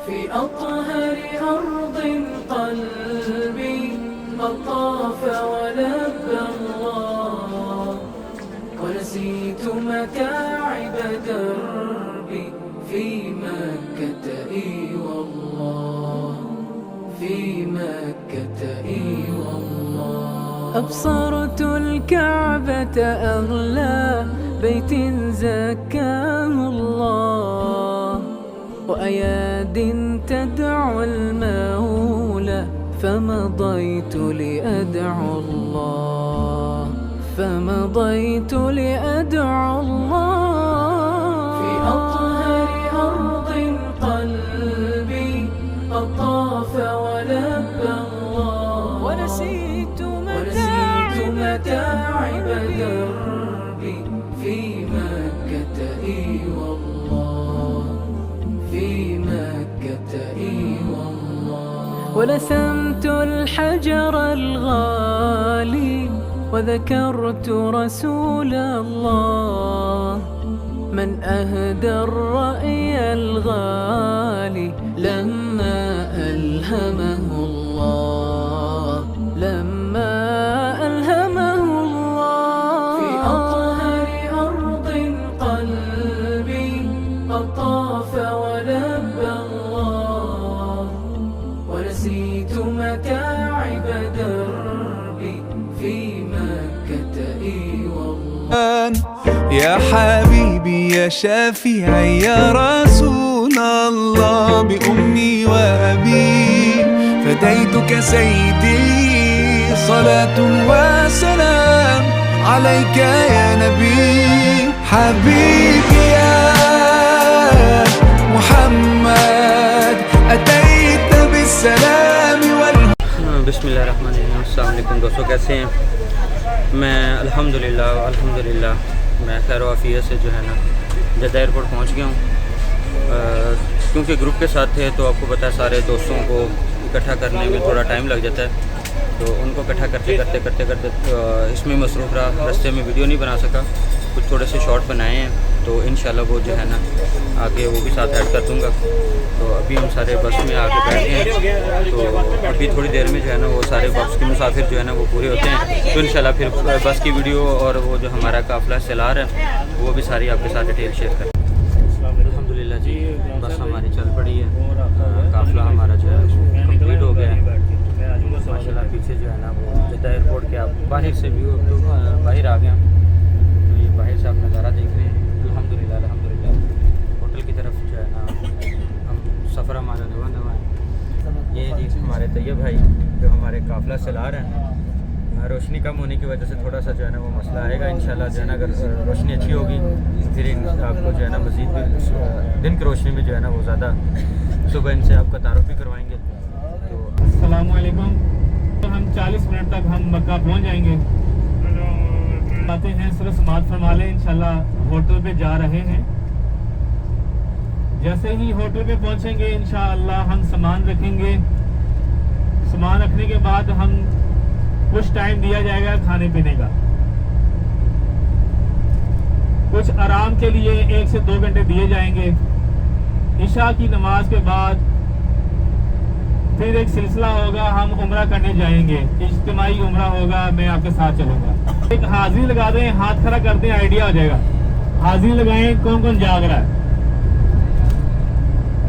في أطهر أرض قلبي قد طاف ولبى الله، ونسيت متاعب دربي في مكة والله، في مكة والله. أبصرت الكعبة أغلى بيت زكاه الله، وأياد تدعو المولى، فمضيت لأدعو الله، فمضيت لأدعو الله. في أطهر أرض قلبي قد طاف ولبى الله، ونسيت متاعب دربي في مكة والله، في مكة والله. ولثمت الحجر الغالي وذكرت رسول الله، من أهدى الرأي الغالي لما ألهمه الله، لما ألهمه الله. في أطهر أرض قلبي قد طاف ولبى الله، ونسيت متاعب دربي في مكة والله. يا حبيبي يا شافعي يا رسول الله، بأمي وأبي فديتك سيدي، صلاة وسلام عليك يا نبي. حبيبي يا محمد أتيت بالسلام بسم اللہ الرحمن الرحیم. السلام علیکم دوستوں، کیسے ہیں؟ میں الحمدللہ میں خیر و عافیت سے جو ہے نا جدہ ایئرپورٹ پہنچ گیا ہوں. کیونکہ گروپ کے ساتھ تھے تو آپ کو پتہ ہے سارے دوستوں کو اکٹھا کرنے میں تھوڑا ٹائم لگ جاتا ہے، تو ان کو اکٹھا کرتے اس میں مصروف رہا. رستے میں ویڈیو نہیں بنا سکا، کچھ تھوڑے سے شارٹ بنائے ہیں، تو انشاءاللہ وہ جو ہے نا آگے وہ بھی ساتھ ایڈ کر دوں گا. تو ابھی ہم سارے بس میں آ کے بیٹھے ہیں، تو ابھی تھوڑی دیر میں جو ہے نا وہ سارے بس کے مسافر جو ہے نا وہ پورے ہوتے ہیں، تو انشاءاللہ پھر بس کی ویڈیو اور وہ جو ہمارا قافلہ سیلار ہے وہ بھی ساری آپ کے ساتھ ڈیٹیل شیئر کریں. الحمدللہ جی بس ہماری چل پڑی ہے، قافلہ ہمارا جو ہے وہ کمپلیٹ ہو گیا ہے ماشاءاللہ. پیچھے جو ہے نا وہ جدہ ایئرپورٹ کے آپ باہر سے بھی باہر آ گیا، تو یہ باہر سے آپ نظارہ دیکھ رہے ہیں. الحمدللہ ہوٹل کی طرف جو ہے نا ہم سفر ہمارا نواں ہے. یہ جی ہمارے طیب بھائی جو ہمارے قافلہ سیلار ہیں. روشنی کم ہونے کی وجہ سے تھوڑا سا جو ہے نا وہ مسئلہ آئے گا. انشاءاللہ جو ہے نا اگر روشنی اچھی ہوگی پھر آپ کو جو ہے نا مزید دن کی روشنی میں جو ہے نا وہ زیادہ صبح ان سے آپ کا تعارف بھی کروائیں گے. تو السلام علیکم. ہم 40 منٹ تک ہم مکہ پہنچ جائیں گے. آتے ہیں صرف سماعت فرما لیں. انشاءاللہ ہوٹل پہ جا رہے ہیں. جیسے ہی ہوٹل پہ پہنچیں گے انشاءاللہ ہم سامان رکھیں گے. سامان رکھنے کے بعد ہم کچھ ٹائم دیا جائے گا کھانے پینے کا. کچھ آرام کے لیے 1 سے 2 گھنٹے دیے جائیں گے. عشاء کی نماز کے بعد پھر ایک سلسلہ ہوگا، ہم عمرہ کرنے جائیں گے. اجتماعی عمرہ ہوگا، میں آپ کے ساتھ چلوں گا. ایک حاضری لگا دیں، ہاتھ کھڑا کر دیں، آئیڈیا ہو جائے گا. حاضری لگائیں کون کون جاگ رہا ہے.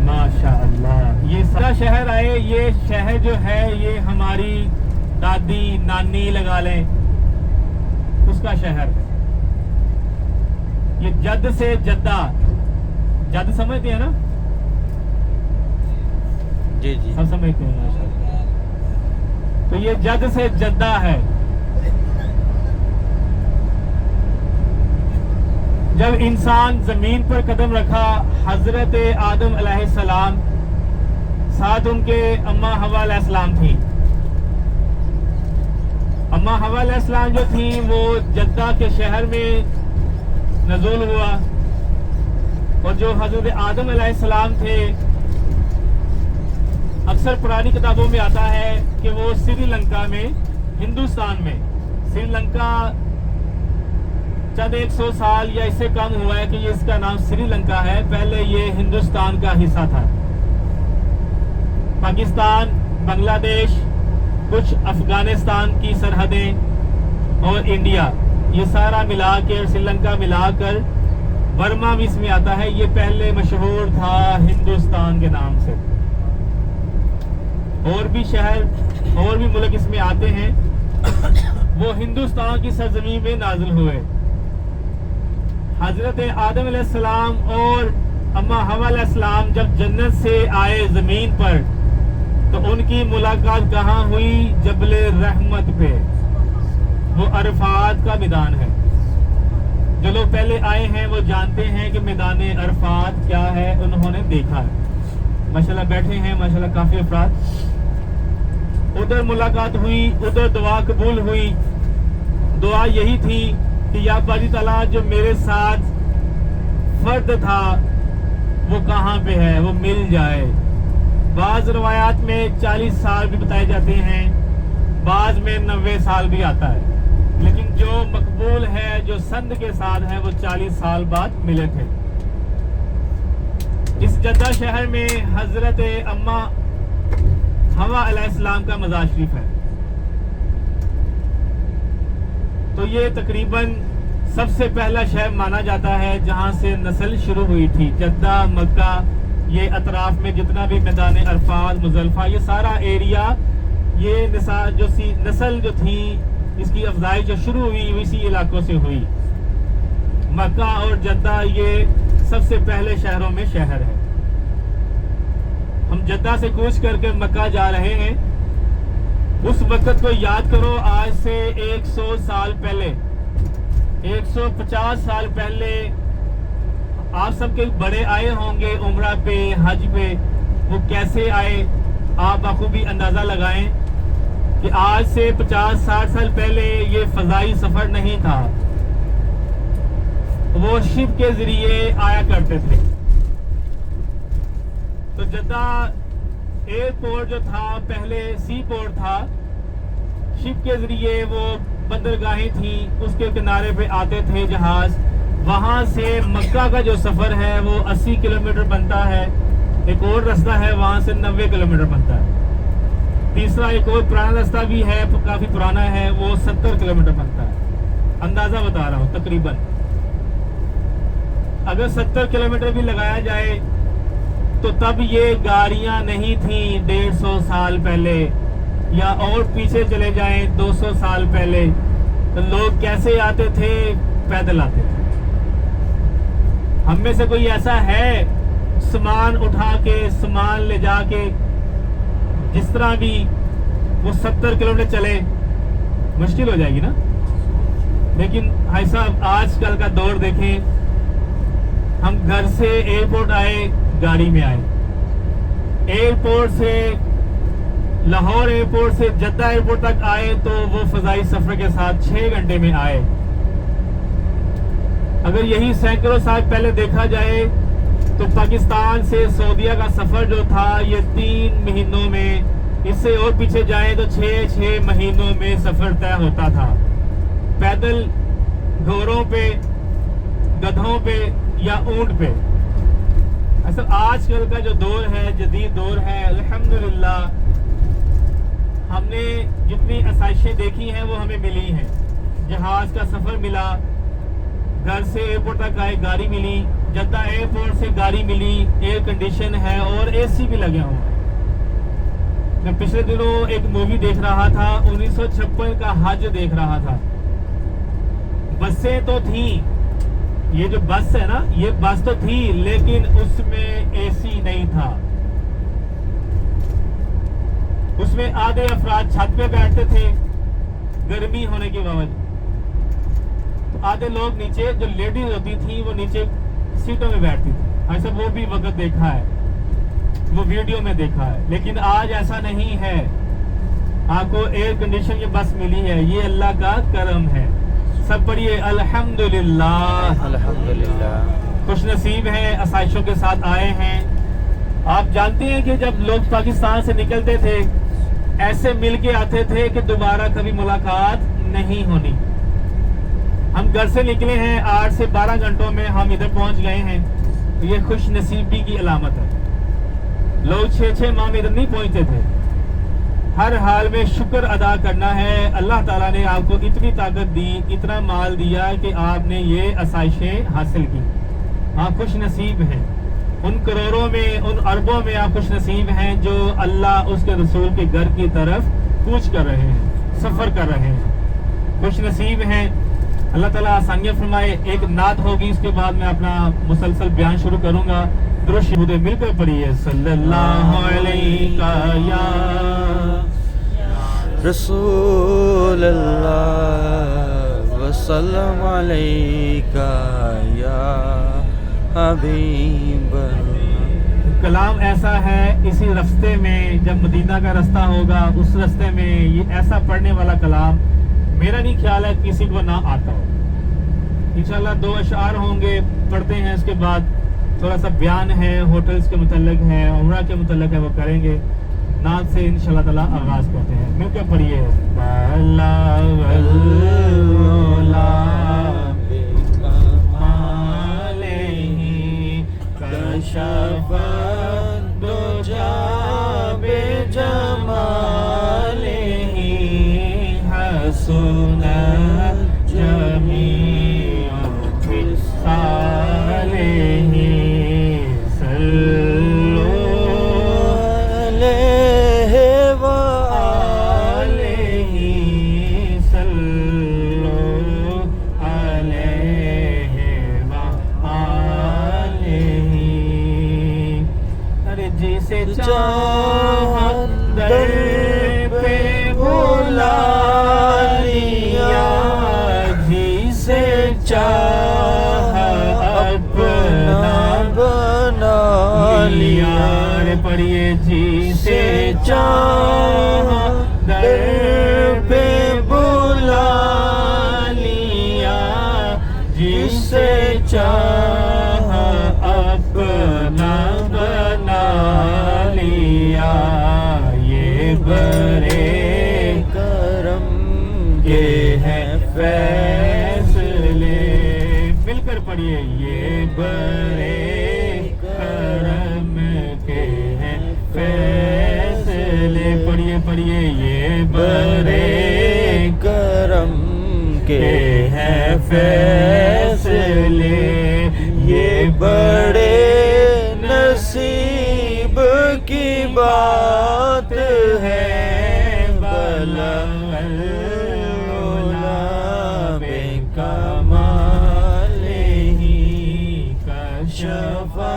ماشاءاللہ یہ سارا شہر آئے. یہ شہر جو ہے یہ ہماری دادی نانی لگا لیں اس کا شہر ہے. یہ جد سے جدہ، جد سمجھتے ہیں نا؟ جی سب سمجھتے ہیں ماشاءاللہ. تو یہ جد سے جدہ ہے. جب انسان زمین پر قدم رکھا حضرت آدم علیہ السلام، ساتھ ان کے اماں حوا علیہ السلام تھی. اماں حوا علیہ السلام جو تھیں وہ جدہ کے شہر میں نزول ہوا، اور جو حضرت آدم علیہ السلام تھے اکثر پرانی کتابوں میں آتا ہے کہ وہ سری لنکا میں، ہندوستان میں، سری لنکا چند 100 سال یا اس سے کم ہوا ہے کہ یہ اس کا نام سری لنکا ہے. پہلے یہ ہندوستان کا حصہ تھا. पाकिस्तान, बांग्लादेश, कुछ अफगानिस्तान की सरहदें और इंडिया, ये सारा मिला के, श्रीलंका मिलाकर बर्मा भी इसमें आता है। ये पहले मशहूर था हिंदुस्तान के नाम से। और भी शहर और भी मुल्क इसमें आते हैं। वो हिंदुस्तान की सरजमीन में नाजिल हुए। हजरत आदम अलैहिस्सलाम और अम्मा हवा अलैहिस्सलाम जब जन्नत से आए ज़मीन पर, तो उनकी मुलाकात कहाँ हुई? जबल रहमत पे। वो अरफात का मैदान है। जो लोग पहले आए हैं वो जानते हैं कि मैदान अरफात क्या है, उन्होंने देखा है। माशाल्लाह बैठे हैं, माशाल्लाह काफ़ी अफराद। उधर मुलाकात हुई, उधर दुआ कबूल हुई। दुआ यही थी कि या बारी ताला, जो मेरे साथ फर्द था वो कहाँ पे है, वो मिल जाए। बाज़ रवायात में 40 साल भी बताए जाते हैं, बाज़ में 90 साल भी आता है, लेकिन जो मकबूल है, जो संद के साथ है, वो 40 साल बाद मिले थे। इस जद्दा शहर में हजरत अम्मा हवा अलैहिस्सलाम का मज़ार शरीफ है। तो ये तकरीबन सबसे पहला शहर माना जाता है जहाँ से नस्ल शुरू हुई थी। जद्दा, मक्का, ये अतराफ में जितना भी मैदान अरफात, मुज़दलिफ़ा, ये सारा एरिया, ये नस्ल जो थी, इसकी अफजाई जो शुरू हुई इसी इलाकों से हुई। मक्का और जद्दा ये सबसे पहले शहरों में शहर है। हम जद्दा से कूच करके मक्का जा रहे हैं। उस वक्त को याद करो, आज से 100 साल पहले, 150 साल पहले आप सबके बड़े आए होंगे उम्रा पे, हज पे। वो कैसे आए आप बखूबी अंदाज़ा लगाएं कि आज से 50-60 साल पहले ये फ़ज़ाई सफ़र नहीं था, वो शिप के ज़रिए आया करते थे। तो जद्दा एयरपोर्ट जो था पहले सी पोर्ट था, शिप के ज़रिए वो बंदरगाहें थी, उसके किनारे पे आते थे जहाज़। वहाँ से मक्का का जो सफ़र है वो 80 किलोमीटर बनता है। एक और रास्ता है वहाँ से 90 किलोमीटर बनता है। तीसरा एक और पुराना रास्ता भी है, काफ़ी पुराना है, वो 70 किलोमीटर बनता है। अंदाज़ा बता रहा हूँ तकरीबन। अगर 70 किलोमीटर भी लगाया जाए तो तब ये गाड़ियाँ नहीं थी 150 साल पहले, या और पीछे चले जाएं 200 साल पहले, तो लोग कैसे आते थे? पैदल आते थे। हम में से कोई ऐसा है सामान उठा के, सामान ले जाके, जिस तरह भी वो 70 किलोमीटर चले? मुश्किल हो जाएगी ना। लेकिन भाई साहब आजकल का दौर देखें, हम घर से एयरपोर्ट आए, गाड़ी में आए, एयरपोर्ट से लाहौर एयरपोर्ट से जद्दा एयरपोर्ट तक आए तो वो फ़ज़ाई सफ़र के साथ 6 घंटे में आए। अगर यही सैकड़ों साल पहले देखा जाए तो पाकिस्तान से सऊदीया का सफ़र जो था ये 3 महीनों में, इससे और पीछे जाए तो 6 महीनों में सफ़र तय होता था, पैदल, घोड़ों पे, गधों पे या ऊंट पे। असल आजकल का जो दौर है, जदीद दौर है, अल्हम्दुलिल्लाह हमने जितनी आसाइशें देखी हैं वो हमें मिली हैं। जहाज़ का सफ़र मिला, घर से एयरपोर्ट तक आए गाड़ी मिली, जद्दा एयरपोर्ट से गाड़ी मिली, एयर कंडीशन है और AC भी लगे हुए हैं। मैं पिछले दिनों एक मूवी देख रहा था, 1956 का हज देख रहा था। बसें तो थी, ये जो बस है ना, ये बस तो थी, लेकिन उसमें AC नहीं था। उसमें आधे अफराद छत पे बैठते थे गर्मी होने की वजह, तो आधे लोग नीचे, जो लेडीज होती थी वो नीचे सीटों में बैठती थी। ऐसा वो भी वक्त देखा है, वो वीडियो में देखा है। लेकिन आज ऐसा नहीं है, आपको एयर कंडीशन की बस मिली है, ये अल्लाह का करम है। सब पढ़िए अल्हम्दुलिल्लाह। अल्हम्दुलिल्लाह। खुश नसीब है, आसाइशों के साथ आए हैं। आप जानते हैं कि जब लोग पाकिस्तान से निकलते थे ऐसे मिल के आते थे कि दोबारा कभी मुलाकात नहीं होनी। हम घर से निकले हैं, 8 से 12 घंटों में हम इधर पहुंच गए हैं, तो ये खुश नसीबी की अलामत है। लोग 6-6 माह में इधर नहीं पहुंचते थे। हर हाल में शुक्र अदा करना है। अल्लाह ताला ने आपको इतनी ताकत दी, इतना माल दिया कि आपने ये आसाइशें हासिल की। आप खुश नसीब हैं। उन करोड़ों में, उन अरबों में आप खुश नसीब हैं जो अल्लाह उसके रसूल के घर की तरफ कूच कर रहे हैं, सफ़र कर रहे हैं। खुश नसीब हैं। अल्लाह ताला आसानियाँ फरमाए। एक नात होगी, उसके बाद मैं अपना मुसलसल बयान शुरू करूँगा। दुरूद शरीफ मिलकर पढ़िए। सल्लल्लाहु अलैका या रसूल अल्लाह वसल्लम अलैका या हबीब अल्लाह। कलाम ऐसा है, इसी रास्ते में जब मदीना का रास्ता होगा, उस रास्ते में ये ऐसा पढ़ने वाला कलाम मेरा नहीं ख्याल है किसी को ना आता हो। इंशाल्लाह 2 अशआर होंगे, पढ़ते हैं। उसके बाद थोड़ा सा बयान है, होटल्स के मुतल्लिक है, उम्रा के मुतल्लिक है, वो करेंगे। नात से इंशाल्लाह ताला आगाज़ करते हैं। मिलकर पढ़िए। जिसे चाहा दर पे बुला लिया, जिसे चाहा अपना बना लिया। पढ़िए। जिसे चाहा दर पे बुला लिया, जिसे चाहा अपना बना लिया। ये बड़े करम के हैं फैसले। मिलकर पढ़िए। ये बड़े करम के हैं फैसले। पढ़िए पढ़िए। ये बड़े करम के हैं फैसले। ये बड़े नसीब की बात है। कमाल ही कशफा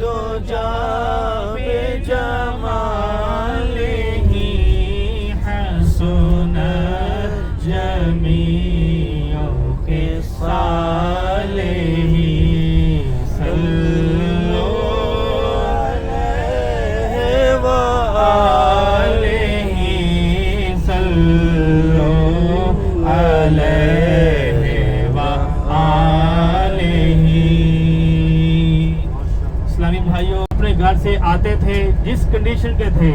दो जाबे जमाल ही हसन जमीओ के साले ही। इस्लामी भाइयों, अपने घर से आते थे, जिस कंडीशन के थे,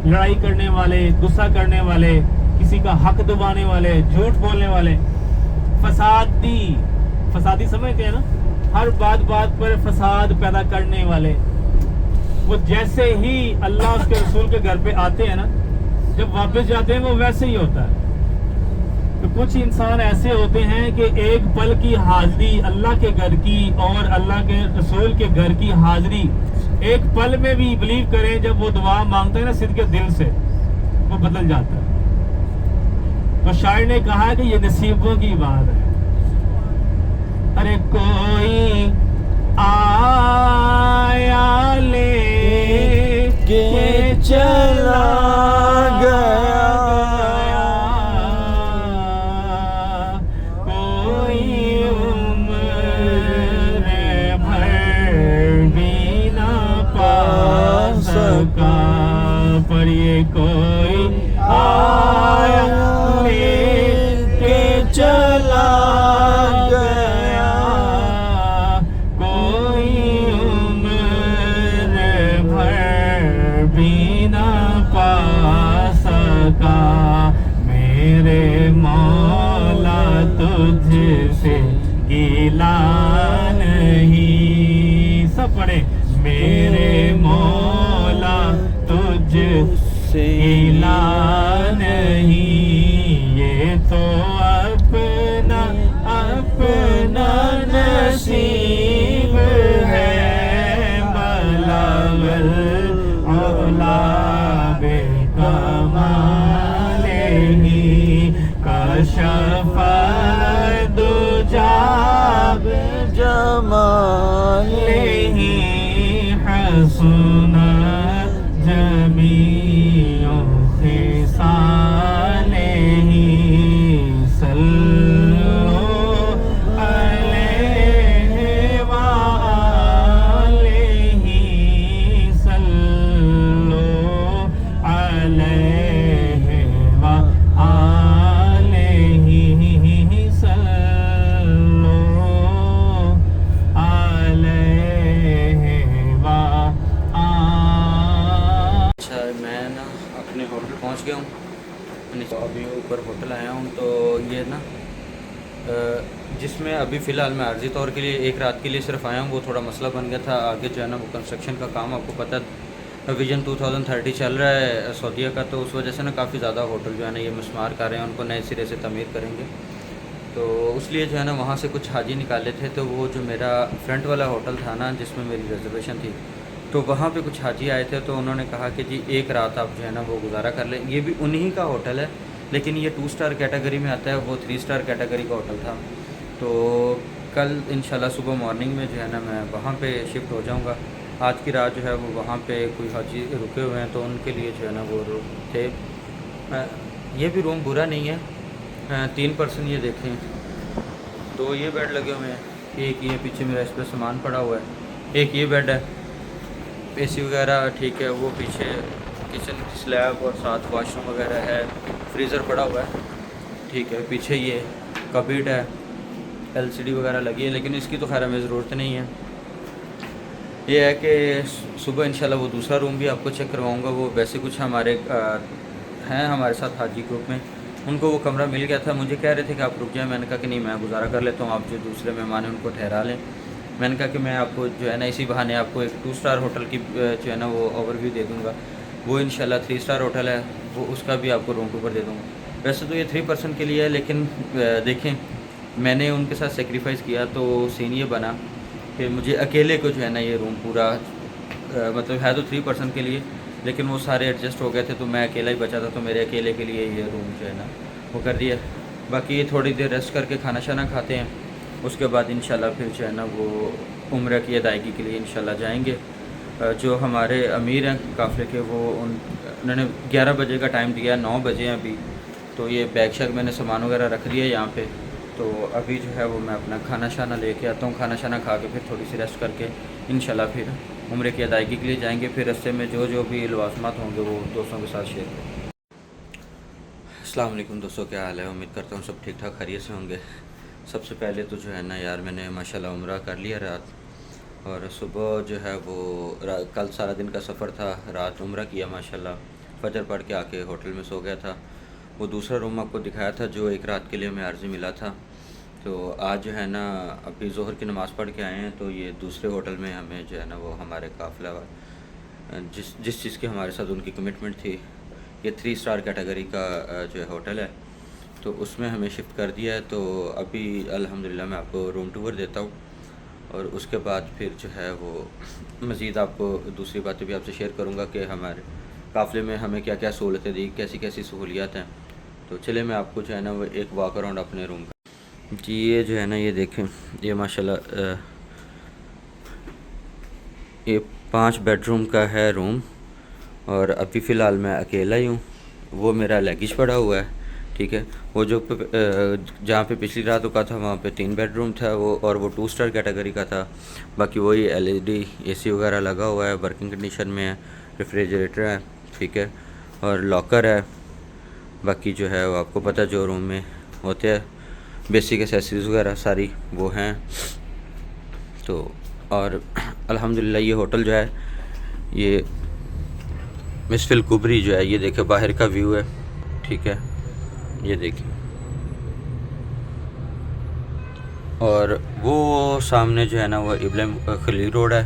लड़ाई करने वाले, गुस्सा करने वाले, किसी का हक दबाने वाले, झूठ बोलने वाले, फसादी समझते हैं ना, हर बात पर फसाद पैदा करने वाले। वो जैसे ही अल्लाह उसके रसूल के घर पे आते हैं ना, जब वापस जाते हैं वो वैसे ही होता है। तो कुछ इंसान ऐसे होते हैं कि एक पल की हाजिरी अल्लाह के घर की और अल्लाह के रसूल के घर की हाजिरी एक पल में भी बिलीव करें, जब वो दुआ मांगता है ना सिद्ध के दिल से, वो बदल जाता है। तो शायर ने कहा कि ये नसीबों की बात है। अरे कोई आया ले के चला गया, कोई उम्र भर भी ना पा सका। पढ़िए। कोई आया ले के चला गया, कोई उम्र भर भी ना पा सका। मेरे मौला तुझसे गिला नहीं। सब पढ़े। मेरे मौला इला नहीं, ये तो अपना अपना नसीब है। बलागल औला बेकमालिही कशफा दुजाब जमालिही हसना जमीउ खिसालिही सल्लु अलैहि व आलिही सल्लु अलैहि व आलिही सल्लु अलैहि व अच्छा, मैं ना अपने होटल पहुंच गया हूँ। तो अभी ऊपर होटल आया हूँ। तो ये ना जिसमें अभी फ़िलहाल मैं आर्जी तौर के लिए एक रात के लिए सिर्फ आया हूँ, वो थोड़ा मसला बन गया था। आगे जो है ना वो कंस्ट्रक्शन का काम, आपको पता विजन 2030 चल रहा है सऊदीया का, तो उस वजह से ना काफ़ी ज़्यादा होटल जो है ना ये मस्मार कर रहे हैं, उनको नए सिरे से तमीर करेंगे। तो उसलिए जो है ना वहाँ से कुछ हाजी निकाले थे। तो वो जो मेरा फ्रंट वाला होटल था ना जिसमें मेरी रिजर्वेशन थी, तो वहाँ पे कुछ हाजी आए थे। तो उन्होंने कहा कि जी एक रात आप जो है ना वो गुजारा कर लें। ये भी उन्हीं का होटल है, लेकिन ये 2 स्टार कैटेगरी में आता है, वो 3 स्टार कैटेगरी का होटल था। तो कल इंशाल्लाह सुबह मॉर्निंग में जो है ना मैं वहाँ पे शिफ्ट हो जाऊँगा। आज की रात जो है वो वहाँ पे कोई हाजी रुके हुए हैं, तो उनके लिए जो है ना वो रूम थे। ये भी रूम बुरा नहीं है। 3 पर्सन ये देखें, तो ये बेड लगे हुए हैं। एक ये पीछे मेरा इस पर सामान पड़ा हुआ है। एक ये बेड है, एसी वगैरह ठीक है। वो पीछे किचन स्लैब और साथ वॉशरूम वगैरह है, फ्रीज़र पड़ा हुआ है ठीक है। पीछे ये कबीड है, एलसीडी वगैरह लगी है, लेकिन इसकी तो खैर हमें ज़रूरत नहीं है। ये है कि सुबह इंशाल्लाह वो दूसरा रूम भी आपको चेक करवाऊँगा। वो वैसे कुछ हमारे हैं हमारे साथ हाजी ग्रुप में, उनको वो कमरा मिल गया था। मुझे कह रहे थे कि आप रुक जाएं, मैंने कहा कि नहीं मैं गुजारा कर लेता हूँ, आप जो दूसरे मेहमान हैं उनको ठहरा लें। मैंने कहा कि मैं आपको जो है ना इसी बहाने आपको एक 2 स्टार होटल की जो है ना वो ओवरव्यू दे दूँगा। वो इंशाल्लाह 3 स्टार होटल है, वो उसका भी आपको रूम टूर दे दूँगा। वैसे तो ये 3 पर्सन के लिए है, लेकिन देखें मैंने उनके साथ सेक्रीफाइस किया तो सीन ये बना कि मुझे अकेले को जो है ना ये रूम पूरा मतलब है तो 3 पर्सन के लिए, लेकिन वो सारे एडजस्ट हो गए थे, तो मैं अकेला ही बचा था। तो मेरे अकेले के लिए ये रूम जो है ना वो कर दिया। बाकी ये थोड़ी देर रेस्ट करके खाना शाना खाते हैं, उसके बाद इंशाल्लाह फिर जो है ना वो उम्र की अदायगी के लिए इंशाल्लाह जाएंगे। जो हमारे अमीर हैं काफ़िले के, वो उन्होंने 11 बजे का टाइम दिया, 9 बजे हैं अभी। तो ये बैग शैग मैंने सामान वगैरह रख दिया यहाँ पे। तो अभी जो है वो मैं अपना खाना शाना लेके आता हूँ, खाना शाना खा के फिर थोड़ी सी रेस्ट करके इंशाल्लाह फिर उम्र की अदायगी के लिए जाएंगे। फिर रास्ते में जो जो भी लवाज़मात होंगे वो दोस्तों के साथ शेयर करेंगे। अस्सलाम वालेकुम दोस्तों, क्या हाल है? उम्मीद करता हूँ सब ठीक ठाक खैरियत से होंगे। सबसे पहले तो जो है ना यार मैंने माशाल्लाह उम्रा कर लिया रात, और सुबह जो है वो कल सारा दिन का सफ़र था, रात उम्रा किया माशाल्लाह। फजर पढ़ के आके होटल में सो गया था। वो दूसरा रूम आपको दिखाया था जो एक रात के लिए हमें आर्जी मिला था। तो आज जो है ना अभी ज़ोहर की नमाज़ पढ़ के आए हैं, तो ये दूसरे होटल में हमें जो है ना वो हमारे काफ़िला जिस चीज़ की हमारे साथ उनकी कमिटमेंट थी, ये 3 स्टार कैटेगरी का जो है होटल है, तो उसमें हमें शिफ्ट कर दिया है। तो अभी अल्हम्दुलिल्लाह मैं आपको रूम टूर देता हूँ, और उसके बाद फिर जो है वो मज़ीद आपको दूसरी बातें भी आपसे शेयर करूँगा कि हमारे काफ़िले में हमें क्या क्या सहूलतें दी, कैसी कैसी सहूलियात हैं। तो चले मैं आपको जो है ना वो एक वॉक अराउंड अपने रूम का जी। ये जो है ना ये देखें, ये माशाल्लाह ये 5 बेडरूम का है रूम, और अभी फ़िलहाल मैं अकेला ही हूँ। वो मेरा लगेज पड़ा हुआ है ठीक है। वो जो जहाँ पे पिछली रात रुका था वहाँ पे 3 बेडरूम था वो, और वो 2 स्टार कैटेगरी का था। बाकी वही LED AC वगैरह लगा हुआ है, वर्किंग कंडीशन में है, रेफ्रिजरेटर है ठीक है, और लॉकर है। बाकी जो है वो आपको पता जो रूम में होते हैं बेसिक एसेसरीज़ वगैरह सारी वो हैं। तो और अल्हम्दुलिल्लाह ये होटल जो है ये मिसफिल कुबरी जो है, ये देखे बाहर का व्यू है ठीक है, ये देखिए। और वो सामने जो है ना वो इब्राहिम खलील रोड है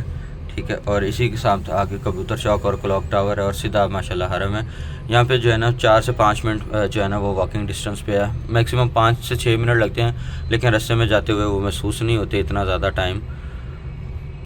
ٹھیک ہے. اور اسی کے ساتھ آگے کبوتر چوک اور کلاک ٹاور ہے اور سیدھا ماشاءاللہ حرم ہے. یہاں پہ جو ہے نا 4 سے 5 منٹ جو ہے نا وہ واکنگ ڈسٹینس پہ ہے. میکسیمم 5 سے 6 منٹ لگتے ہیں لیکن رستے میں جاتے ہوئے وہ محسوس نہیں ہوتے اتنا زیادہ ٹائم.